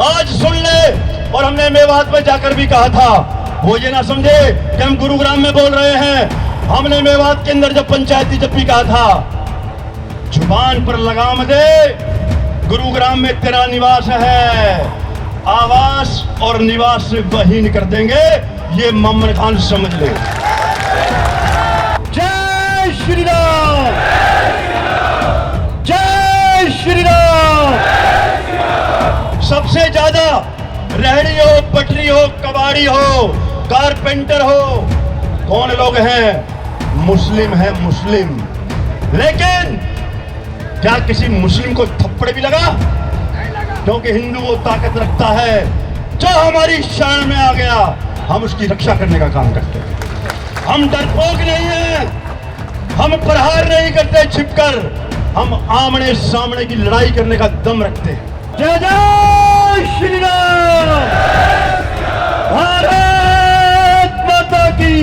आज सुन ले। और हमने मेवात में जाकर भी कहा था, वो ये ना समझे कि हम गुरुग्राम में बोल रहे हैं। हमने मेवात के अंदर जब पंचायती जब भी कहा था, जुबान पर लगाम दे, गुरुग्राम में तेरा निवास है, आवास और निवास से वहीन कर देंगे, ये मोहम्मद खान समझ ले। जय श्री राम, जय श्री राम। सबसे ज्यादा रेहड़ी हो, पटरी हो, कबाड़ी हो, कारपेंटर हो, कौन लोग हैं? मुस्लिम है, मुस्लिम। लेकिन क्या किसी मुस्लिम को थप्पड़ भी लगा? क्योंकि हिंदू वो ताकत रखता है, जो हमारी शरण में आ गया हम उसकी रक्षा करने का काम करते हैं। हम डरपोक नहीं हैं, हम प्रहार नहीं करते छिपकर, हम आमने सामने की लड़ाई करने का दम रखते हैं। जय जय श्री राम, भारत माता की,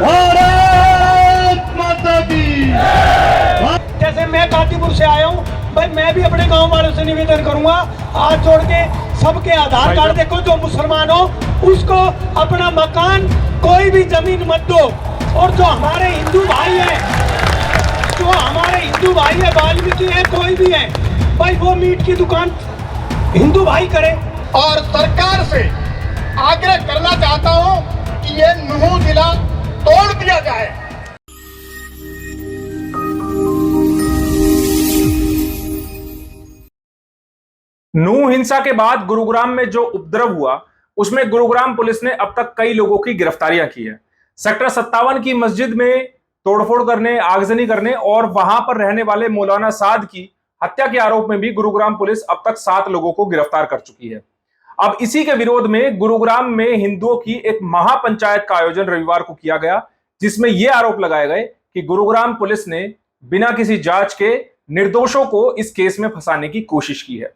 भारत माता की। जैसे मैं काटीपुर से आया हूँ भाई, मैं भी अपने गांव वालों से निवेदन करूंगा, हाथ जोड़ के सबके आधार कार्ड देखो, जो मुसलमान हो उसको अपना मकान, कोई भी जमीन मत दो। और जो हमारे हिंदू भाई है, जो हमारे हिंदू भाई है, वाल्मीकि है, कोई भी है भाई, वो मीट की दुकान हिंदू भाई करे। और सरकार से आग्रह करना चाहता हूं कि ये नूह जिला तोड़ दिया जाए। नूह हिंसा के बाद गुरुग्राम में जो उपद्रव हुआ, उसमें गुरुग्राम पुलिस ने अब तक कई लोगों की गिरफ्तारियां की है। सेक्टर 57 की मस्जिद में तोड़फोड़ करने, आगजनी करने और वहां पर रहने वाले मौलाना साद की हत्या के आरोप में भी गुरुग्राम पुलिस अब तक 7 लोगों को गिरफ्तार कर चुकी है। अब इसी के विरोध में गुरुग्राम में हिंदुओं की एक महापंचायत का आयोजन रविवार को किया गया, जिसमें यह आरोप लगाए गए कि गुरुग्राम पुलिस ने बिना किसी जांच के निर्दोषों को इस केस में फंसाने की कोशिश की है।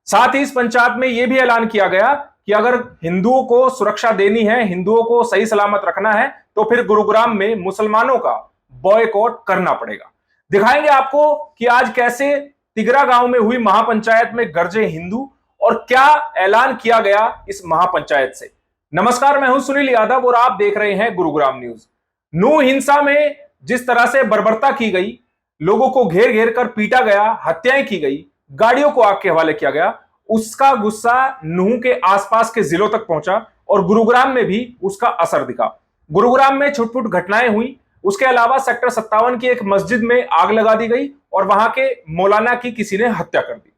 साथ ही इस पंचायत में यह भी ऐलान किया गया कि अगर हिंदुओं को सुरक्षा देनी है, हिंदुओं को सही सलामत रखना है, तो फिर गुरुग्राम में मुसलमानों का बॉयकॉट करना पड़ेगा। दिखाएंगे आपको कि आज कैसे तिगरा गांव में हुई महापंचायत में गरजे हिंदू और क्या ऐलान किया गया इस महापंचायत से। नमस्कार, मैं हूं सुनील यादव और आप देख रहे हैं गुरुग्राम न्यूज। नूह हिंसा में जिस तरह से बर्बरता की गई, लोगों को घेर घेर कर पीटा गया, हत्याएं की गई, गाड़ियों को आग के हवाले किया गया, उसका गुस्सा नूह के आसपास के जिलों तक पहुंचा और गुरुग्राम में भी उसका असर दिखा। गुरुग्राम में छुटपुट घटनाएं हुई। उसके अलावा सेक्टर 57 की एक मस्जिद में आग लगा दी गई और वहां के मौलाना की किसी ने हत्या कर दी।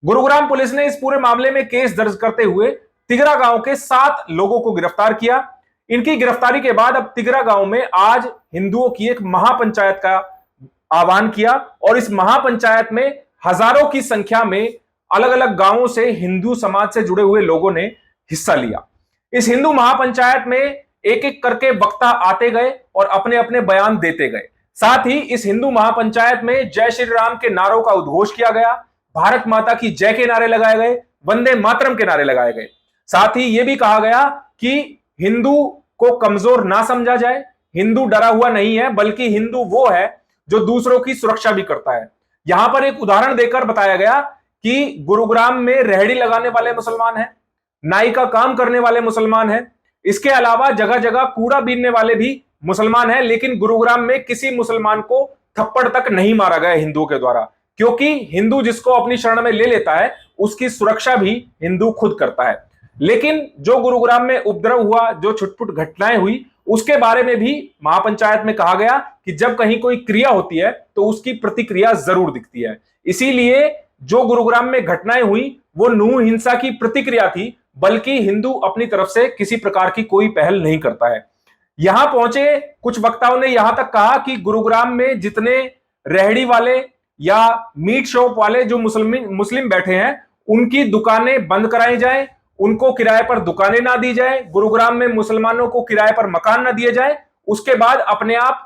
गुरुग्राम पुलिस ने इस पूरे मामले में केस दर्ज करते हुए तिगरा गांव के 7 लोगों को गिरफ्तार किया। इनकी गिरफ्तारी के बाद अब तिगरा गांव में आज हिंदुओं की एक महापंचायत का आह्वान किया और इस महापंचायत में हजारों की संख्या में अलग अलग गांवों से हिंदू समाज से जुड़े हुए लोगों ने हिस्सा लिया। इस हिंदू महापंचायत में एक एक करके वक्ता आते गए और अपने अपने बयान देते गए। साथ ही इस हिंदू महापंचायत में जय श्री राम के नारों का उद्घोष किया गया, भारत माता की जय के नारे लगाए गए, वंदे मातरम के नारे लगाए गए। साथ ही यह भी कहा गया कि हिंदू को कमजोर ना समझा जाए, हिंदू डरा हुआ नहीं है, बल्कि हिंदू वो है जो दूसरों की सुरक्षा भी करता है। यहां पर एक उदाहरण देकर बताया गया कि गुरुग्राम में रेहड़ी लगाने वाले मुसलमान हैं, नाई का काम करने वाले मुसलमान हैं, इसके अलावा जगह जगह कूड़ा बीनने वाले भी मुसलमान हैं, लेकिन गुरुग्राम में किसी मुसलमान को थप्पड़ तक नहीं मारा गया हिंदुओं के द्वारा, क्योंकि हिंदू जिसको अपनी शरण में ले लेता है उसकी सुरक्षा भी हिंदू खुद करता है। लेकिन जो गुरुग्राम में उपद्रव हुआ, जो छुटपुट घटनाएं हुई, उसके बारे में भी महापंचायत में कहा गया कि जब कहीं कोई क्रिया होती है तो उसकी प्रतिक्रिया जरूर दिखती है। इसीलिए जो गुरुग्राम में घटनाएं हुई वो नूह हिंसा की प्रतिक्रिया थी, बल्कि हिंदू अपनी तरफ से किसी प्रकार की कोई पहल नहीं करता है। यहां पहुंचे कुछ वक्ताओं ने यहां तक कहा कि गुरुग्राम में जितने रेहड़ी वाले या मीट शॉप वाले जो मुस्लिम बैठे हैं, उनकी दुकानें बंद कराई जाए, उनको किराए पर दुकानें ना दी जाए, गुरुग्राम में मुसलमानों को किराए पर मकान ना दिए जाए। उसके बाद अपने आप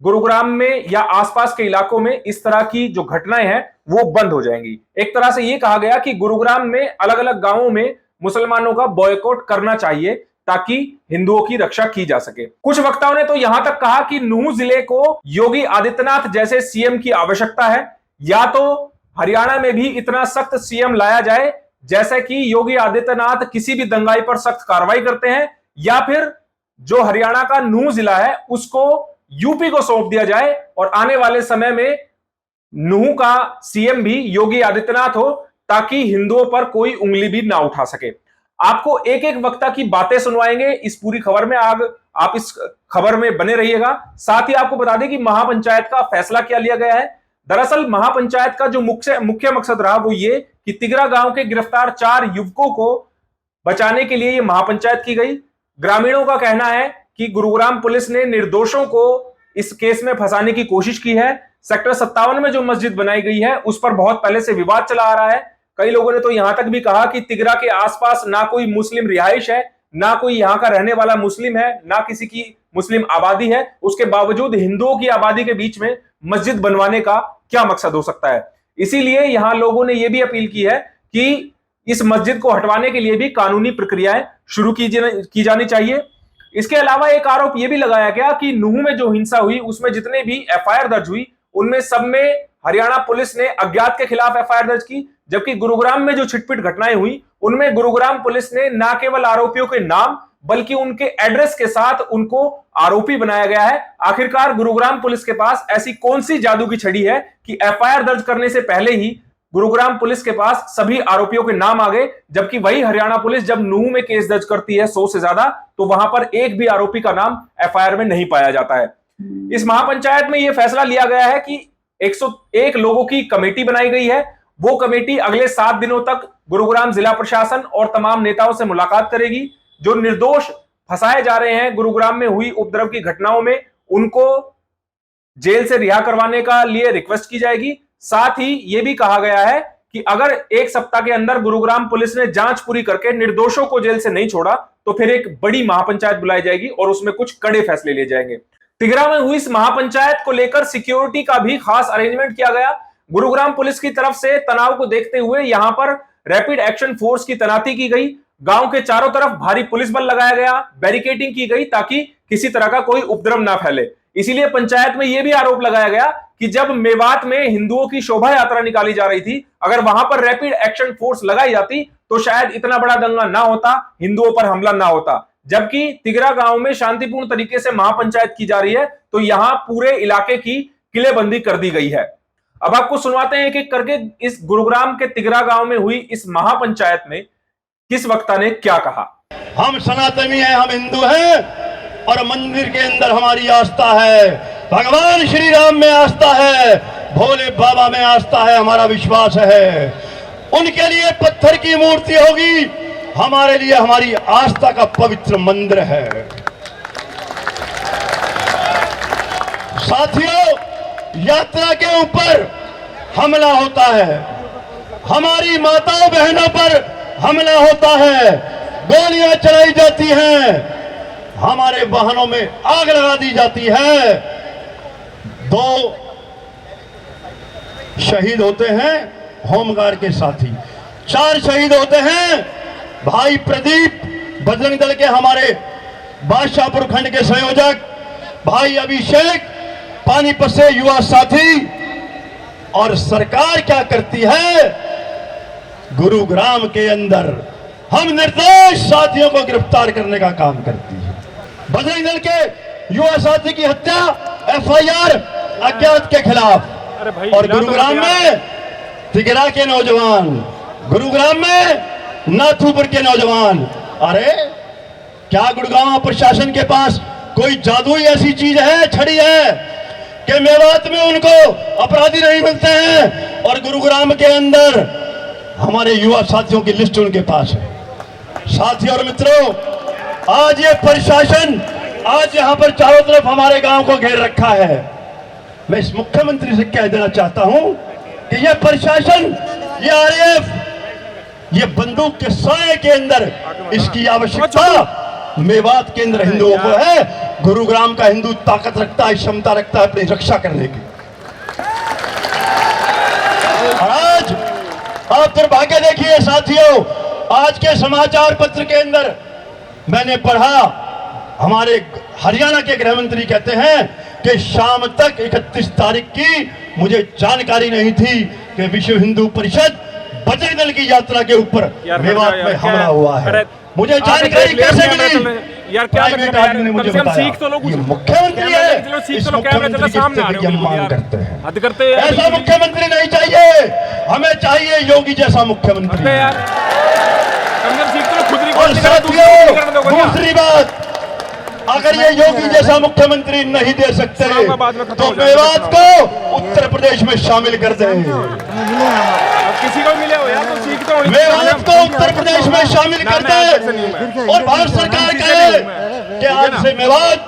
गुरुग्राम में या आसपास के इलाकों में इस तरह की जो घटनाएं हैं वो बंद हो जाएंगी। एक तरह से यह कहा गया कि गुरुग्राम में अलग अलग गांवों में मुसलमानों का बॉयकॉट करना चाहिए ताकि हिंदुओं की रक्षा की जा सके। कुछ वक्ताओं ने तो यहां तक कहा कि नूह जिले को योगी आदित्यनाथ जैसे सीएम की आवश्यकता है, या तो हरियाणा में भी इतना सख्त सीएम लाया जाए जैसे कि योगी आदित्यनाथ किसी भी दंगाई पर सख्त कार्रवाई करते हैं, या फिर जो हरियाणा का नूंह जिला है उसको यूपी को सौंप दिया जाए और आने वाले समय में नूंह का सीएम भी योगी आदित्यनाथ हो, ताकि हिंदुओं पर कोई उंगली भी ना उठा सके। आपको एक एक वक्ता की बातें सुनवाएंगे इस पूरी खबर में। आप इस खबर में बने रहिएगा। साथ ही आपको बता दें कि महापंचायत का फैसला क्या लिया गया है। दरअसल महापंचायत का जो मुख्य मकसद रहा वो ये कि तिगरा गांव के गिरफ्तार 4 युवकों को बचाने के लिए ये महापंचायत की गई। ग्रामीणों का कहना है कि गुरुग्राम पुलिस ने निर्दोषों को इस केस में फंसाने की कोशिश की है। सेक्टर 57 में जो मस्जिद बनाई गई है उस पर बहुत पहले से विवाद चला आ रहा है। कई लोगों ने तो यहां तक भी कहा कि तिगरा के आसपास ना कोई मुस्लिम रिहाइश है, ना कोई यहां का रहने वाला मुस्लिम है, ना किसी की मुस्लिम आबादी है। उसके बावजूद हिंदुओं की आबादी के बीच में मस्जिद बनवाने का क्या मकसद हो सकता है। इसीलिए यहां लोगों ने यह भी अपील की है कि इस मस्जिद को हटवाने के लिए भी कानूनी प्रक्रियाएं शुरू की जानी चाहिए। इसके अलावा एक आरोप यह भी लगाया गया कि नूंह में जो हिंसा हुई उसमें जितने भी एफआईआर दर्ज हुई उनमें सब में हरियाणा पुलिस ने अज्ञात के खिलाफ एफआईआर दर्ज की, जबकि गुरुग्राम में जो छिटपिट घटनाएं हुई उनमें गुरुग्राम पुलिस ने न केवल आरोपियों के नाम बल्कि उनके एड्रेस के साथ उनको आरोपी बनाया गया है। आखिरकार गुरुग्राम पुलिस के पास ऐसी कौन सी जादू की छड़ी है कि एफआईआर दर्ज करने से पहले ही गुरुग्राम पुलिस के पास सभी आरोपियों के नाम आ गए, जबकि वही हरियाणा पुलिस जब नूंह में केस दर्ज करती है 100 से ज्यादा तो वहां पर एक भी आरोपी का नाम एफआईआर में नहीं पाया जाता है। इस महापंचायत में यह फैसला लिया गया है कि 101 लोगों की कमेटी बनाई गई है। वो कमेटी अगले 7 दिनों तक गुरुग्राम जिला प्रशासन और तमाम नेताओं से मुलाकात करेगी। जो निर्दोष फंसाए जा रहे हैं गुरुग्राम में हुई उपद्रव की घटनाओं में, उनको जेल से रिहा करवाने का लिए रिक्वेस्ट की जाएगी। साथ ही यह भी कहा गया है कि अगर 1 सप्ताह के अंदर गुरुग्राम पुलिस ने जांच पूरी करके निर्दोषों को जेल से नहीं छोड़ा तो फिर एक बड़ी महापंचायत बुलाई जाएगी और उसमें कुछ कड़े फैसले लिए जाएंगे। तिगरा में हुई इस महापंचायत को लेकर सिक्योरिटी का भी खास अरेंजमेंट किया गया। गुरुग्राम पुलिस की तरफ से तनाव को देखते हुए यहां पर रैपिड एक्शन फोर्स की तैनाती की गई। गांव के चारों तरफ भारी पुलिस बल लगाया गया, बैरिकेडिंग की गई ताकि किसी तरह का कोई उपद्रव ना फैले। इसीलिए पंचायत में यह भी आरोप लगाया गया कि जब मेवात में हिंदुओं की शोभा यात्रा निकाली जा रही थी, अगर वहां पर रैपिड एक्शन फोर्स लगाई जाती तो शायद इतना बड़ा दंगा ना होता, हिंदुओं पर हमला ना होता। जबकि तिगरा गांव में शांतिपूर्ण तरीके से महापंचायत की जा रही है तो यहां पूरे इलाके की किलेबंदी कर दी गई है। अब आपको सुनवाते हैं एक एक करके इस गुरुग्राम के तिगरा गांव में हुई इस महापंचायत में किस वक्ता ने क्या कहा। हम सनातनी हैं, हम हिंदू हैं और मंदिर के अंदर हमारी आस्था है, भगवान श्री राम में आस्था है, भोले बाबा में आस्था है, हमारा विश्वास है। उनके लिए पत्थर की मूर्ति होगी, हमारे लिए हमारी आस्था का पवित्र मंदिर है। साथियों, यात्रा के ऊपर हमला होता है, हमारी माताओं बहनों पर हमला होता है, गोलियां चलाई जाती हैं, हमारे वाहनों में आग लगा दी जाती है। 2 शहीद होते हैं होमगार्ड के साथी, 4 शहीद होते हैं भाई प्रदीप, बजरंग दल के हमारे बादशाहपुर खंड के संयोजक, भाई अभिषेक, पानीपत से युवा साथी। और सरकार क्या करती है, गुरुग्राम के अंदर हम निर्दोष साथियों को गिरफ्तार करने का काम करती है। बजरंग दल के युवा साथी की हत्या एफआईआर अज्ञात के खिलाफ, और गुरुग्राम में तिगरा के नौजवान, गुरुग्राम में नाथूपुर के नौजवान। अरे क्या गुड़गांव प्रशासन के पास कोई जादुई ऐसी चीज है, छड़ी है कि मेवात में उनको अपराधी नहीं मिलते हैं और गुरुग्राम के अंदर हमारे युवा साथियों की लिस्ट उनके पास है। साथियों और मित्रों, आज ये प्रशासन आज यहां पर चारों तरफ हमारे गांव को घेर रखा है। मैं इस मुख्यमंत्री से कह देना चाहता हूं कि ये प्रशासन, ये आरएएफ, ये बंदूक के साए के अंदर इसकी आवश्यकता मेवात के अंदर हिंदुओं को है। गुरुग्राम का हिंदू ताकत रखता है, क्षमता रखता है अपनी रक्षा करने की। और आज आप दुर्भाग्य देखिए साथियों, आज के समाचार पत्र के अंदर मैंने पढ़ा, हमारे हरियाणा के गृह मंत्री कहते हैं कि शाम तक 31 तारीख की मुझे जानकारी नहीं थी कि विश्व हिंदू परिषद बजरंग दल की यात्रा के ऊपर यार, मेवात यार, में क्या- हमला हुआ है। अरे, मुझे आप जानकारी देख कैसे कैमरा चल मिली? रहे हैं। यार क्या प्राइवेट मतलब यार, आदमी ने कम मुझे से कम बताया सीख तो लो कुछ। ये मुख्यमंत्री कैमरा है, चलो, सीख इस तो लो, कैमरा चलो, मुख्यमंत्री सामने आ की रहे हो हम बिल्कुल मांग यार। करते हैं। हद करते हैं यार, ऐसा मुख्यमंत्री नहीं चाहिए, हमें चाहिए योगी जैसा मुख्यमंत्री। अबे यार कम से कम सीख तो लो, खुद और रिकॉर्ड नहीं करा, साथियों, करने दो क्या? दूसरी बात, अगर ये योगी जैसा मुख्यमंत्री नहीं दे सकते सुनाऊंगा बाद में, खत्म तो हो जाएगा, मेवात को उत्तर प्रदेश में शामिल कर दें। अब किसी को मिले हो यार तो सीख तो होनी मेवात को उत्तर प्रदेश में शामिल कर ऐसे नहीं मैं। दें और भारत सरकार कहे कि आज से मेवात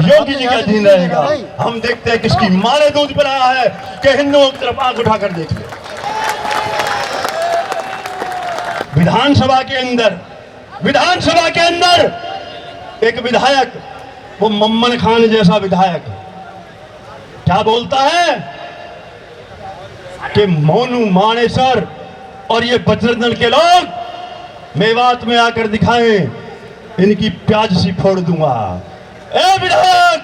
योगी जी के अधीन रहेगा। हम देखते हैं किसकी मारे दूध पर आया है कि हिंदुओं की तरफ आंख उठाकर देख ले। विधानसभा के अंदर एक विधायक, वो मम्मन खान जैसा विधायक, क्या बोलता है कि मोनू मानेसर और ये बजरंग दल के लोग मेवात में आकर दिखाएं, इनकी प्याज सी फोड़ दूंगा। ए विधायक,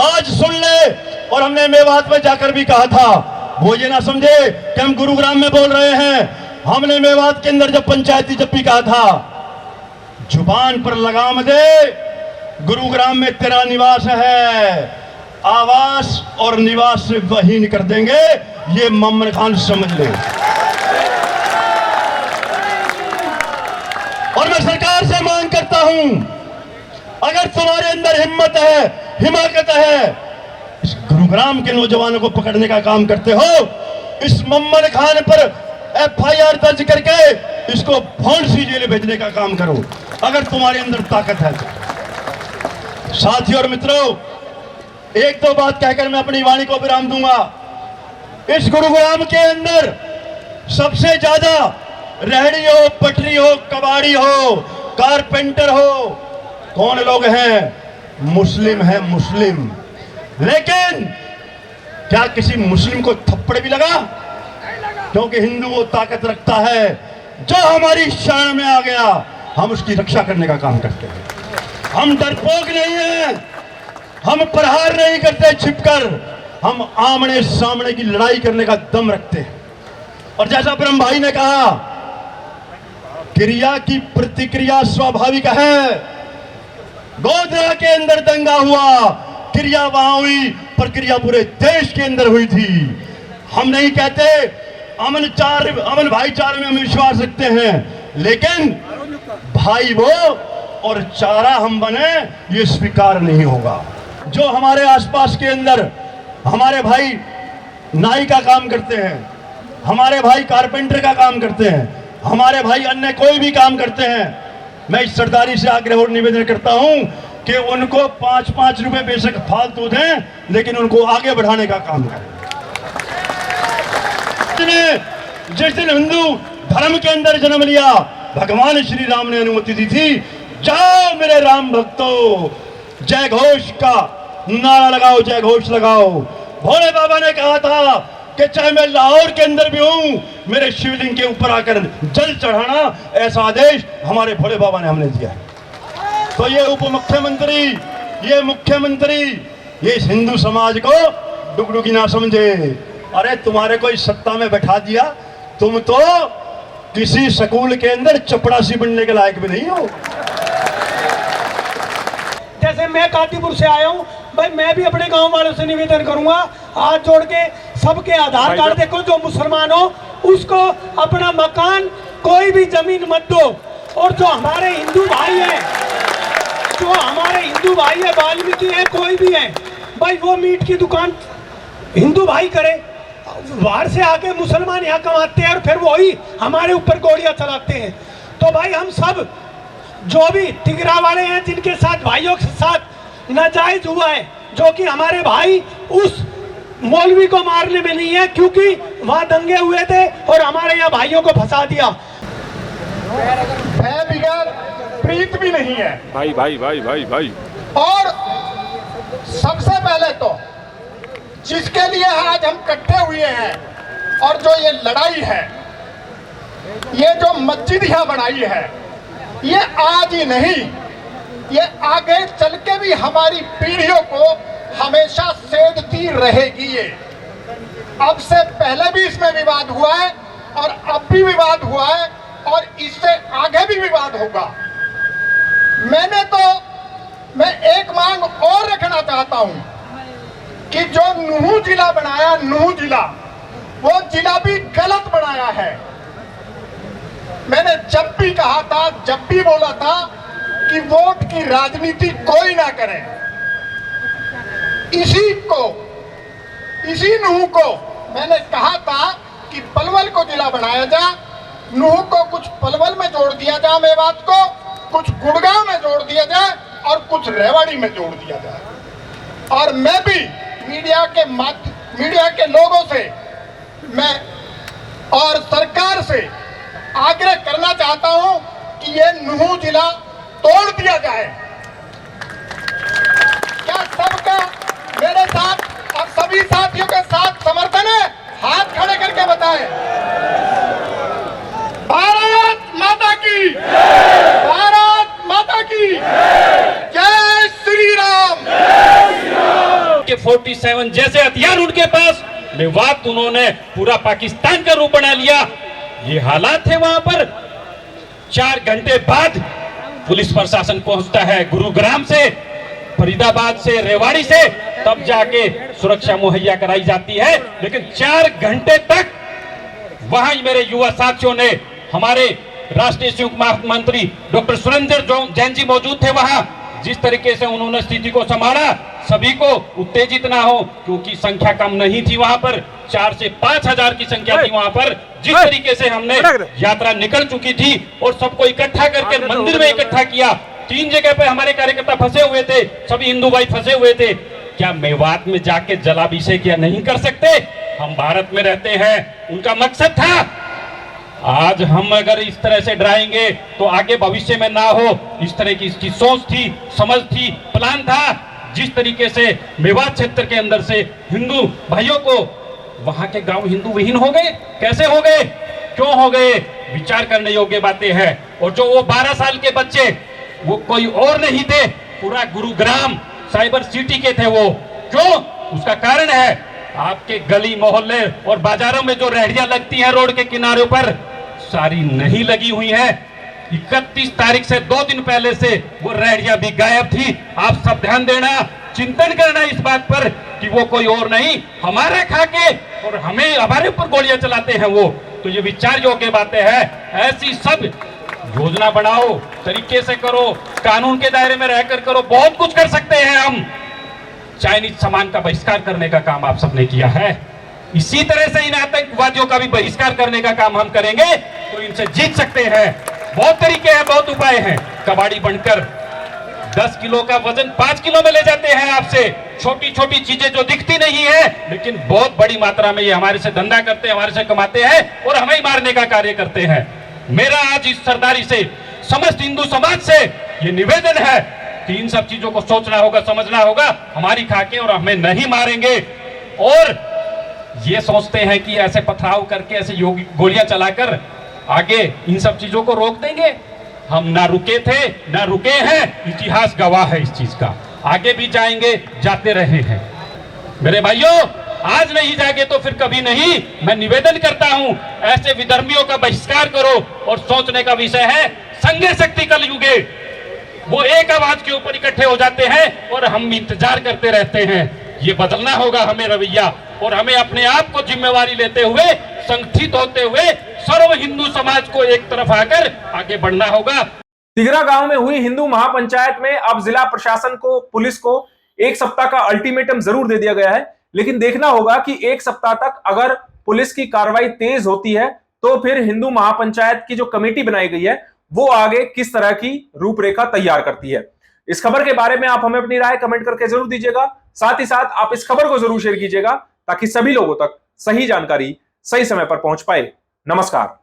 आज सुन ले। और हमने मेवात में जाकर भी कहा था, वो ये ना समझे कि हम गुरुग्राम में बोल रहे हैं। हमने मेवात के अंदर जब पंचायती जब भी कहा था, जुबान पर लगाम दे, गुरुग्राम में तेरा निवास है, आवास और निवास से वहीन कर देंगे, ये मम्मन खान समझ ले। और मैं सरकार से मांग करता हूं, अगर तुम्हारे अंदर हिम्मत है, हिमाकत है, इस गुरुग्राम के नौजवानों को पकड़ने का काम करते हो, इस मम्मन खान पर FIR दर्ज करके इसको फांसी जेल भेजने का काम करो, अगर तुम्हारे अंदर ताकत है तो। साथियों और मित्रों, एक दो बात कहकर मैं अपनी वाणी को विराम दूंगा। इस गुरुग्राम के अंदर सबसे ज्यादा रेहड़ी हो, पटरी हो, कबाड़ी हो, कारपेंटर हो, कौन लोग हैं? मुस्लिम है, मुस्लिम। लेकिन क्या किसी मुस्लिम को थप्पड़ भी लगा? क्योंकि हिंदू वो ताकत रखता है, जो हमारी शरण में आ गया हम उसकी रक्षा करने का काम करते हैं। हम डरपोक नहीं हैं, हम प्रहार नहीं करते छिपकर, हम आमने सामने की लड़ाई करने का दम रखते हैं। और जैसा ब्रह्म भाई ने कहा, क्रिया की प्रतिक्रिया स्वाभाविक है। गोधरा के अंदर दंगा हुआ, क्रिया वहां हुई, प्रक्रिया पूरे देश के अंदर हुई थी। हम नहीं कहते, अमन भाईचारे में हम विश्वास रखते हैं, लेकिन भाई वो और चारा हम बने, ये स्वीकार नहीं होगा। जो हमारे आसपास के अंदर हमारे भाई नाई का काम करते हैं, हमारे भाई कारपेंटर का काम करते हैं, हमारे भाई अन्य कोई भी काम करते हैं, मैं इस सरदारी से आग्रह और निवेदन करता हूं कि उनको 5-5 रुपए बेशक फालतू दें, लेकिन उनको आगे बढ़ाने का काम करें। जिस दिन हिंदू धर्म के अंदर जन्म लिया, भगवान श्री राम ने अनुमति दी थी, जाओ मेरे राम भक्तों, जय घोष का नारा लगाओ, जय घोष लगाओ। भोले बाबा ने कहा था कि चाहे मैं लाहौर के अंदर भी हूं, मेरे शिवलिंग के ऊपर आकर जल चढ़ाना, ऐसा आदेश हमारे भोले बाबा ने हमने दिया है। तो ये उप मुख्यमंत्री, ये मुख्यमंत्री, ये इस हिंदू समाज को डुगडुगी ना समझे। अरे तुम्हारे कोई सत्ता में बैठा दिया, तुम तो किसी स्कूल के अंदर चपड़ासी बनने के लायक भी नहीं हो। जैसे मैं कादीपुर से आया हूँ भाई, मैं भी अपने गांव वालों से निवेदन करूंगा, हाथ जोड़ के सबके आधार कार्ड देखो, जो मुसलमान हो उसको अपना मकान, कोई भी जमीन मत दो। और जो हमारे हिंदू भाई हैं, जो हमारे हिंदू भाई है, वाल्मीकि है, कोई भी है भाई, वो मीट की दुकान हिंदू भाई करे। बाहर से आके मुसलमान यहाँ कमाते हैं और फिर वही हमारे ऊपर गोलियां चलाते हैं। तो भाई हम सब जो भी तिगरा वाले हैं, जिनके साथ भाइयों के साथ नाजायज हुआ है, जो कि हमारे भाई उस मौलवी को मारने में नहीं है, क्योंकि वहां दंगे हुए थे और हमारे यहाँ भाइयों को फंसा दिया। भय बिगैर प्रीत भी नहीं है। भाई भाई भाई भाई भाई और सबसे पहले तो जिसके लिए आज हम इकट्ठे हुए हैं और जो ये लड़ाई है, ये जो मस्जिद यहाँ बनाई है, ये आज ही नहीं, ये आगे चल के भी हमारी पीढ़ियों को हमेशा सेधती रहेगी। ये अब से पहले भी इसमें विवाद हुआ है और अब भी विवाद हुआ है और इससे आगे भी विवाद होगा। मैं एक मांग और रखना चाहता हूं कि जो नूह जिला बनाया, नूह जिला, वो जिला भी गलत बनाया है। मैंने जब भी कहा था, जब भी बोला था कि वोट की राजनीति कोई ना करे। इसी नूह को मैंने कहा था कि पलवल को जिला बनाया जा, नूह को कुछ पलवल में जोड़ दिया जाए, मेवात को कुछ गुड़गांव में जोड़ दिया जाए और कुछ रेवाड़ी में जोड़ दिया जाए। और मैं भी मीडिया के लोगों से मैं और सरकार से आग्रह करना चाहता हूं कि ये नूह जिला तोड़ दिया जाए। क्या सबका मेरे साथ और सभी साथियों के साथ समर्थन है? हाथ खड़े करके बताएं। भारत माता की, भारत माता की जय श्री राम। के 47 जैसे हथियार उनके पास, मेवात उन्होंने पूरा पाकिस्तान का रूप बना लिया। ये हालात है वहां पर। 4 घंटे बाद पुलिस प्रशासन पहुंचता है गुरुग्राम से, फरीदाबाद से, रेवाड़ी से, तब जाके सुरक्षा मुहैया कराई जाती है। लेकिन 4 घंटे तक वहां मेरे युवा साथियों ने, हमारे राष्ट्रीय संयुक्त महामंत्री डॉक्टर सुरेंद्र जैन जी मौजूद थे वहां। जिस तरीके से उन्होंने स्थिति को संभाला, सभी को उत्तेजित ना हो, क्योंकि संख्या कम नहीं थी वहां पर, 4 से 5 हजार की संख्या थी वहां पर। जिस तरीके से हमने यात्रा निकल चुकी थी और सबको इकट्ठा करके मंदिर में इकट्ठा किया। 3 जगह पे हमारे कार्यकर्ता फंसे हुए थे, सभी हिंदू भाई फंसे हुए थे। क्या मेवात में जाके जलाभिषेक या नहीं कर सकते? हम भारत में रहते हैं, उनका मकसद था। आज हम अगर इस तरह से डराएंगे तो आगे भविष्य में ना हो, इस तरह की इसकी सोच थी, समझ थी, प्लान था। जिस तरीके से मेवात क्षेत्र के अंदर से हिंदू भाइयों को, वहां के गांव हिंदू विहीन हो गए। कैसे हो गए, क्यों हो गए, विचार करने योग्य बातें हैं। और जो वो 12 साल के बच्चे, वो कोई और नहीं थे, पूरा गुरुग्राम साइबर सिटी के थे वो। क्यों? उसका कारण है आपके गली मोहल्ले और बाजारों में जो रेहड़ियां लगती हैं रोड के किनारों पर, सारी नहीं लगी हुई है। 31 तारीख से 2 दिन पहले से वो रेहड़ियां भी गायब थी। आप सब ध्यान देना, चिंतन करना इस बात पर कि वो कोई और नहीं, हमारा खा के और हमें हमारे ऊपर गोलियां चलाते हैं वो। तो ये विचार योग्य बातें हैं। ऐसी सब योजना बनाओ, तरीके से करो, कानून के दायरे में रहकर करो, बहुत कुछ कर सकते हैं हम। चाइनीज सामान का बहिष्कार करने का काम आप सबने किया है, इसी तरह से इन आतंकवादियों का भी बहिष्कार करने का काम हम करेंगे तो इनसे जीत सकते हैं। बहुत तरीके हैं, बहुत उपाय हैं। कबाड़ी बनकर 10 किलो का वजन 5 किलो में ले जाते हैं आपसे। छोटी छोटी चीजें जो दिखती नहीं है, लेकिन बहुत बड़ी मात्रा में ये हमारे से धंधा करते हैं, हमारे से कमाते हैं और हमें मारने का कार्य करते हैं। मेरा आज इस सरदारी से, समस्त हिंदू समाज से ये निवेदन है कि इन सब चीजों को सोचना होगा, समझना होगा। हमारी खाके और हमें नहीं मारेंगे और ये सोचते हैं कि ऐसे पथराव करके, ऐसे गोलियां चलाकर आगे इन सब चीजों को रोक देंगे। हम ना रुके थे, ना रुके हैं, इतिहास गवाह है इस चीज का। आगे भी जाएंगे, जाते रहे हैं। मेरे भाइयों, आज नहीं जागे तो फिर कभी नहीं। मैं निवेदन करता हूं, ऐसे विधर्मियों का बहिष्कार करो। और सोचने का विषय है, संघे शक्ति कल युगे, वो एक आवाज के ऊपर इकट्ठे हो जाते हैं और हम इंतजार करते रहते हैं। ये बदलना होगा हमें रवैया, और हमें अपने आप को जिम्मेवारी लेते हुए, संगठित होते हुए सर्व हिंदू समाज को एक तरफ आकर आगे बढ़ना होगा। तिगरा गांव में हुई हिंदू महापंचायत में अब जिला प्रशासन को, पुलिस को 1 सप्ताह का अल्टीमेटम जरूर दे दिया गया है। लेकिन देखना होगा कि 1 सप्ताह तक अगर पुलिस की कार्रवाई तेज होती है तो फिर हिंदू महापंचायत की जो कमेटी बनाई गई है वो आगे किस तरह की रूपरेखा तैयार करती है। इस खबर के बारे में आप हमें अपनी राय कमेंट करके जरूर दीजिएगा। साथ ही साथ आप इस खबर को जरूर शेयर कीजिएगा ताकि सभी लोगों तक सही जानकारी सही समय पर पहुंच पाए। नमस्कार।